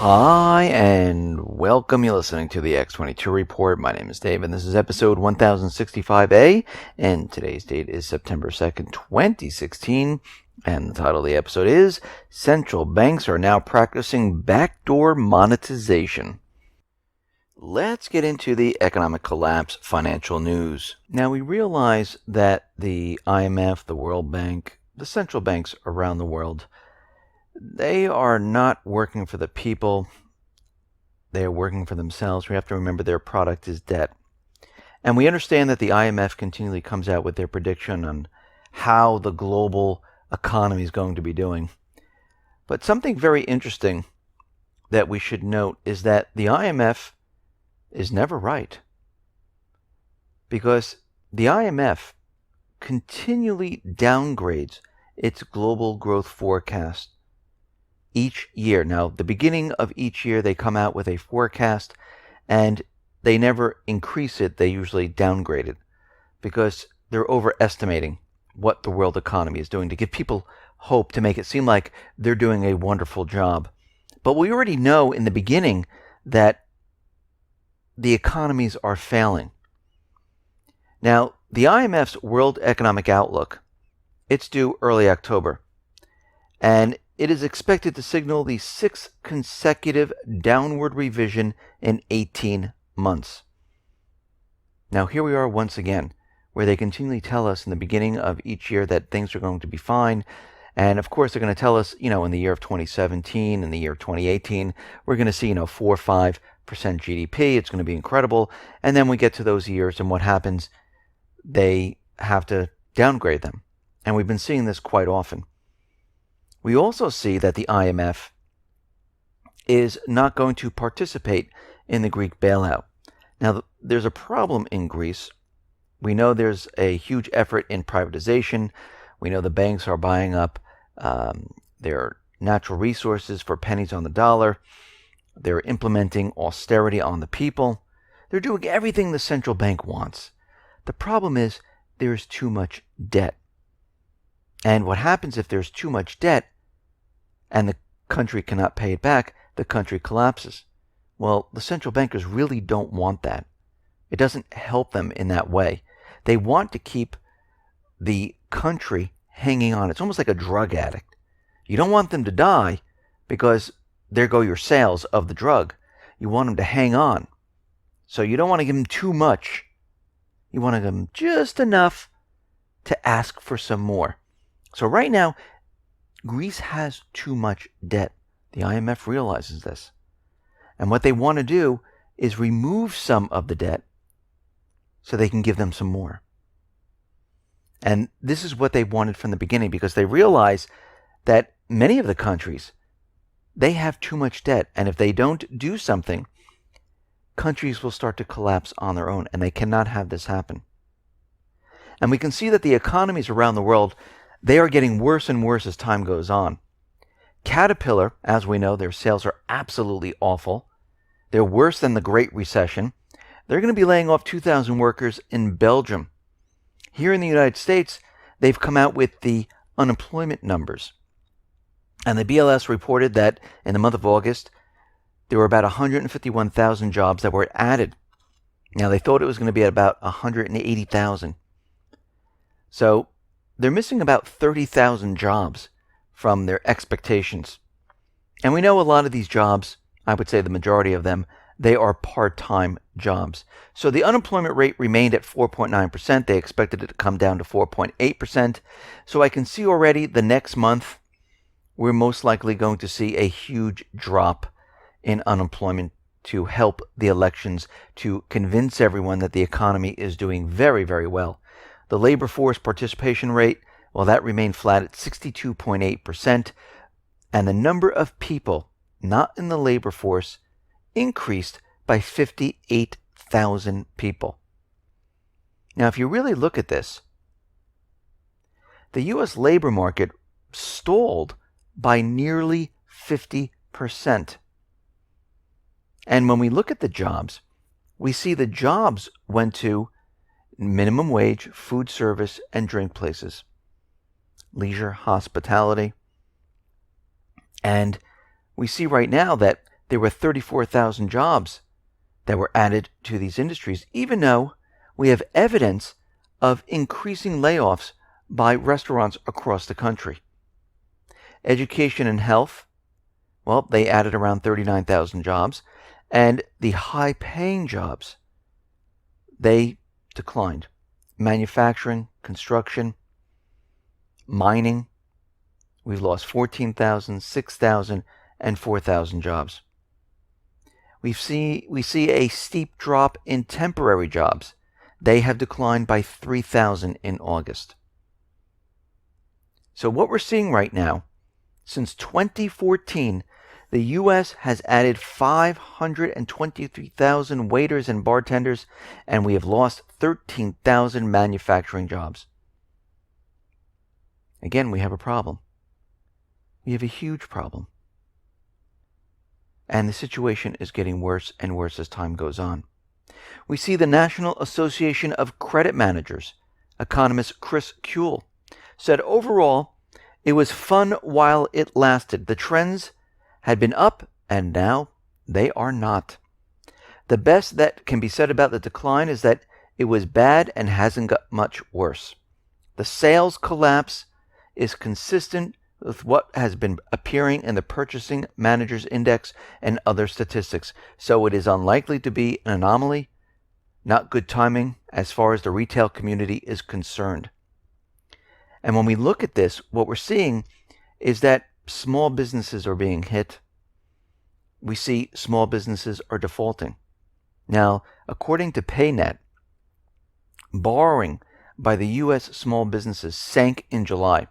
Hi, and welcome. You're listening to the X22 Report. My name is Dave, and this is episode 1065A, and today's date is September 2nd, 2016, and the title of the episode is Central Banks Are Now Practicing Backdoor Monetization. Let's get into the economic collapse financial news. Now, we realize that the IMF, the World Bank, the central banks around the world, they are not working for the people. They are working for themselves. We have to remember their product is debt. And we understand that the IMF continually comes out with their prediction on how the global economy is going to be doing. But something very interesting that we should note is that the IMF is never right. Because the IMF continually downgrades its global growth forecast each year. Now, the beginning of each year, they come out with a forecast, and they never increase it. They usually downgrade it because they're overestimating what the world economy is doing to give people hope, to make it seem like they're doing a wonderful job. But we already know in the beginning that the economies are failing. Now, the IMF's World Economic Outlook, it's due early October, and it is expected to signal the sixth consecutive downward revision in 18 months. Now, here we are once again, where they continually tell us in the beginning of each year that things are going to be fine. And of course, they're going to tell us, in the year of 2017, in the year of 2018, we're going to see, 4 or 5% GDP. It's going to be incredible. And then we get to those years, and what happens? They have to downgrade them. And we've been seeing this quite often. We also see that the IMF is not going to participate in the Greek bailout. Now, there's a problem in Greece. We know there's a huge effort in privatization. We know the banks are buying up their natural resources for pennies on the dollar. They're implementing austerity on the people. They're doing everything the central bank wants. The problem is there's too much debt. And what happens if there's too much debt and the country cannot pay it back? The country collapses. Well, the central bankers really don't want that. It doesn't help them in that way. They want to keep the country hanging on. It's almost like a drug addict. You don't want them to die because there go your sales of the drug. You want them to hang on. So you don't want to give them too much. You want to give them just enough to ask for some more. So right now, Greece has too much debt. The IMF realizes this. And what they want to do is remove some of the debt so they can give them some more. And this is what they wanted from the beginning, because they realize that many of the countries, they have too much debt. And if they don't do something, countries will start to collapse on their own. And they cannot have this happen. And we can see that the economies around the world, they are getting worse and worse as time goes on. Caterpillar, as we know, their sales are absolutely awful. They're worse than the Great Recession. They're going to be laying off 2,000 workers in Belgium. Here in the United States, they've come out with the unemployment numbers. And the BLS reported that in the month of August, there were about 151,000 jobs that were added. Now, they thought it was going to be at about 180,000. So they're missing about 30,000 jobs from their expectations. And we know a lot of these jobs, I would say the majority of them, they are part-time jobs. So the unemployment rate remained at 4.9%. They expected it to come down to 4.8%. So I can see already the next month, we're most likely going to see a huge drop in unemployment to help the elections, to convince everyone that the economy is doing very, very well. The labor force participation rate, well, that remained flat at 62.8%. And the number of people not in the labor force increased by 58,000 people. Now, if you really look at this, the U.S. labor market stalled by nearly 50%. And when we look at the jobs, we see the jobs went to minimum wage, food service, and drink places, leisure, hospitality. And we see right now that there were 34,000 jobs that were added to these industries, even though we have evidence of increasing layoffs by restaurants across the country. Education and health, well, they added around 39,000 jobs, and the high-paying jobs, they declined. Manufacturing, construction, mining, we've lost 14,000, 6,000, and 4,000 jobs. We see a steep drop in temporary jobs. They have declined by 3,000 in August. So what we're seeing right now, since 2014, the U.S. has added 523,000 waiters and bartenders, and we have lost 13,000 manufacturing jobs. Again, we have a problem. We have a huge problem. And the situation is getting worse and worse as time goes on. We see the National Association of Credit Managers, economist Chris Kuehl, said overall, it was fun while it lasted. The trends had been up, and now they are not. The best that can be said about the decline is that it was bad and hasn't got much worse. The sales collapse is consistent with what has been appearing in the Purchasing Managers Index and other statistics, so it is unlikely to be an anomaly, not good timing as far as the retail community is concerned. And when we look at this, what we're seeing is that small businesses are being hit. We see small businesses are defaulting. Now, according to PayNet, borrowing by the U.S. small businesses sank in July.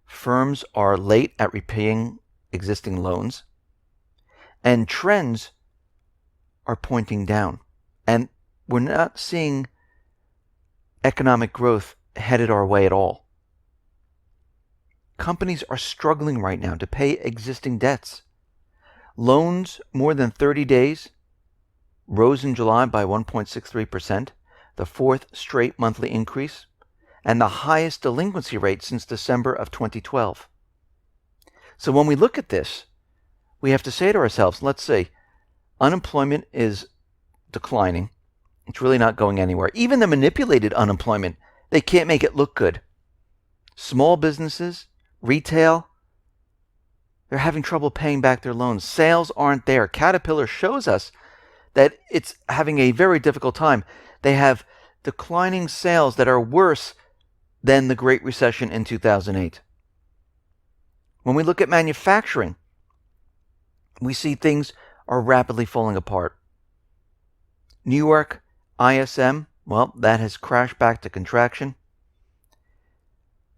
Firms are late at repaying existing loans, and trends are pointing down. And we're not seeing economic growth headed our way at all. Companies are struggling right now to pay existing debts. Loans more than 30 days rose in July by 1.63%, the fourth straight monthly increase, and the highest delinquency rate since December of 2012. So when we look at this, we have to say to ourselves, let's see, unemployment is declining. It's really not going anywhere. Even the manipulated unemployment, they can't make it look good. Small businesses, retail, they're having trouble paying back their loans. Sales aren't there. Caterpillar shows us that it's having a very difficult time. They have declining sales that are worse than the Great Recession in 2008. When we look at manufacturing, we see things are rapidly falling apart. New York ISM, well, that has crashed back to contraction.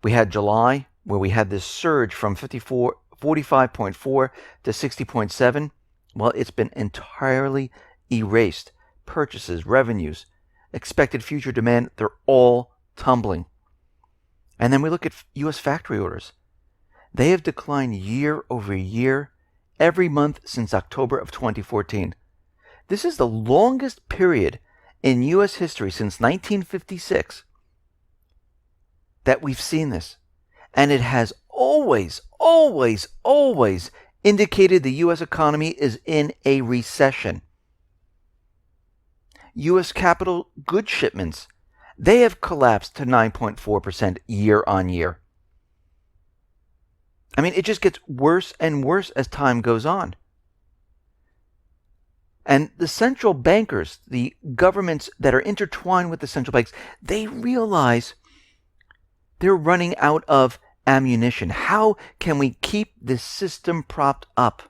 We had July, where we had this surge from 45.4 to 60.7. Well, it's been entirely erased. Purchases, revenues, expected future demand, they're all tumbling. And then we look at U.S. factory orders. They have declined year over year, every month since October of 2014. This is the longest period in U.S. history since 1956 that we've seen this. And it has always indicated the U.S. economy is in a recession. U.S. capital goods shipments, they have collapsed to 9.4% year on year. I mean, it just gets worse and worse as time goes on. And the central bankers, the governments that are intertwined with the central banks, they realize they're running out of ammunition. How can we keep this system propped up?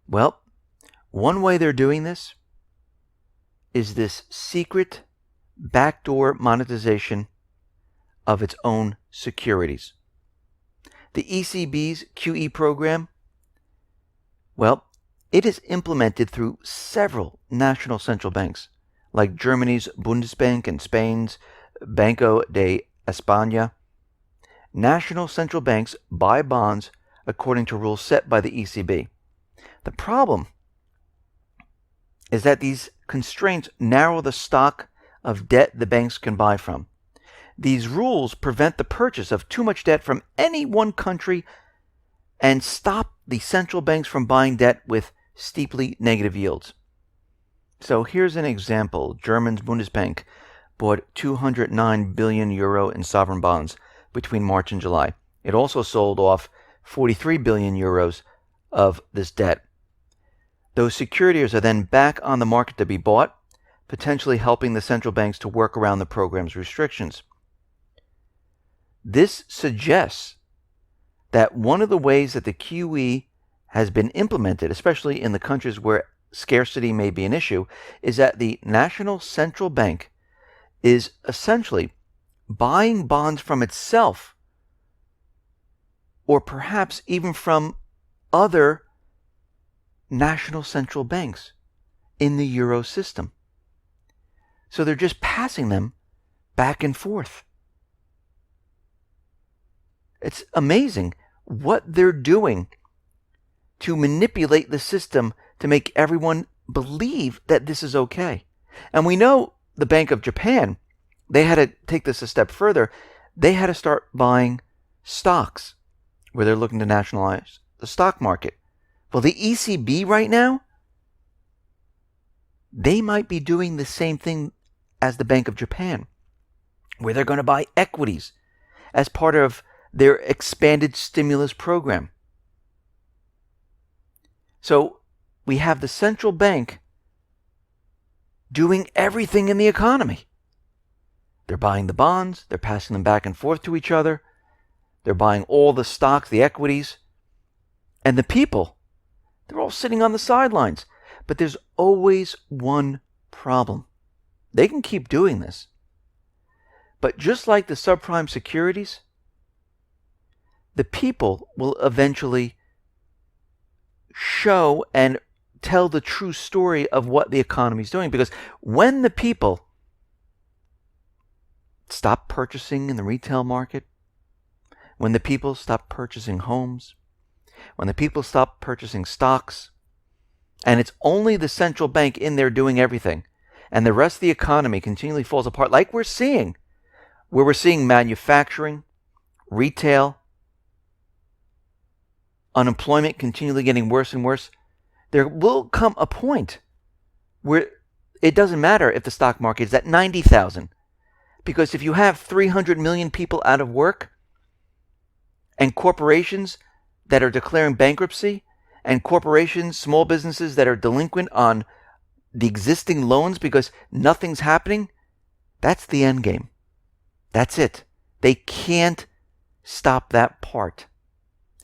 Well, one way they're doing this is this secret backdoor monetization of its own securities. The ECB's QE program, well, it is implemented through several national central banks, like Germany's Bundesbank and Spain's Banco de España. National central banks buy bonds according to rules set by the ECB. The problem is that these constraints narrow the stock of debt the banks can buy from. These rules prevent the purchase of too much debt from any one country and stop the central banks from buying debt with steeply negative yields. So here's an example. German's Bundesbank bought 209 billion euro in sovereign bonds between March and July. It also sold off 43 billion euros of this debt. Those securities are then back on the market to be bought, potentially helping the central banks to work around the program's restrictions. This suggests that one of the ways that the QE has been implemented, especially in the countries where scarcity may be an issue, is that the National Central Bank is essentially buying bonds from itself, or perhaps even from other national central banks in the euro system. So they're just passing them back and forth. It's amazing what they're doing to manipulate the system to make everyone believe that this is okay. And we know the Bank of Japan, they had to take this a step further. They had to start buying stocks where they're looking to nationalize the stock market. Well, the ECB right now, they might be doing the same thing as the Bank of Japan, where they're going to buy equities as part of their expanded stimulus program. So we have the central bank doing everything in the economy. They're buying the bonds, they're passing them back and forth to each other, they're buying all the stocks, the equities, and the people, they're all sitting on the sidelines. But there's always one problem. They can keep doing this. But just like the subprime securities, the people will eventually show and tell the true story of what the economy is doing. Because when the people stop purchasing in the retail market, when the people stop purchasing homes, when the people stop purchasing stocks, and it's only the central bank in there doing everything, and the rest of the economy continually falls apart, like we're seeing, where we're seeing manufacturing, retail, unemployment continually getting worse and worse, there will come a point where it doesn't matter if the stock market is at 90,000. Because if you have 300 million people out of work, and corporations that are declaring bankruptcy, and corporations, small businesses that are delinquent on the existing loans because nothing's happening, that's the end game. That's it. They can't stop that part.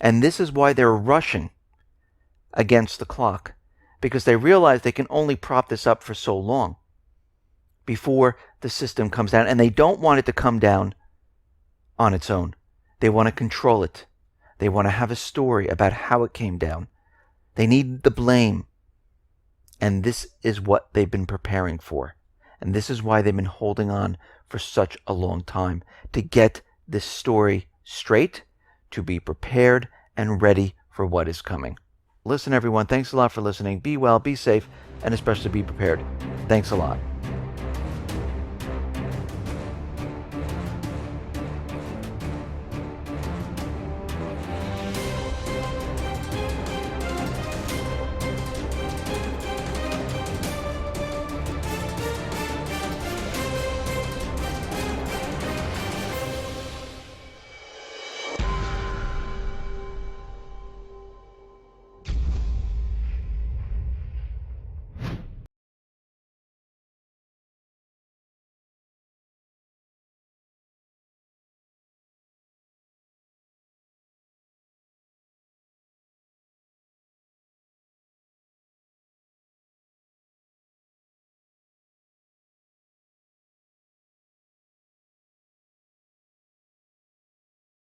And this is why they're rushing against the clock, because they realize they can only prop this up for so long before the system comes down. And they don't want it to come down on its own. They want to control it. They want to have a story about how it came down. They need the blame. And this is what they've been preparing for. And this is why they've been holding on for such a long time, to get this story straight, to be prepared and ready for what is coming. Listen, everyone, thanks a lot for listening. Be well, be safe, and especially be prepared. Thanks a lot.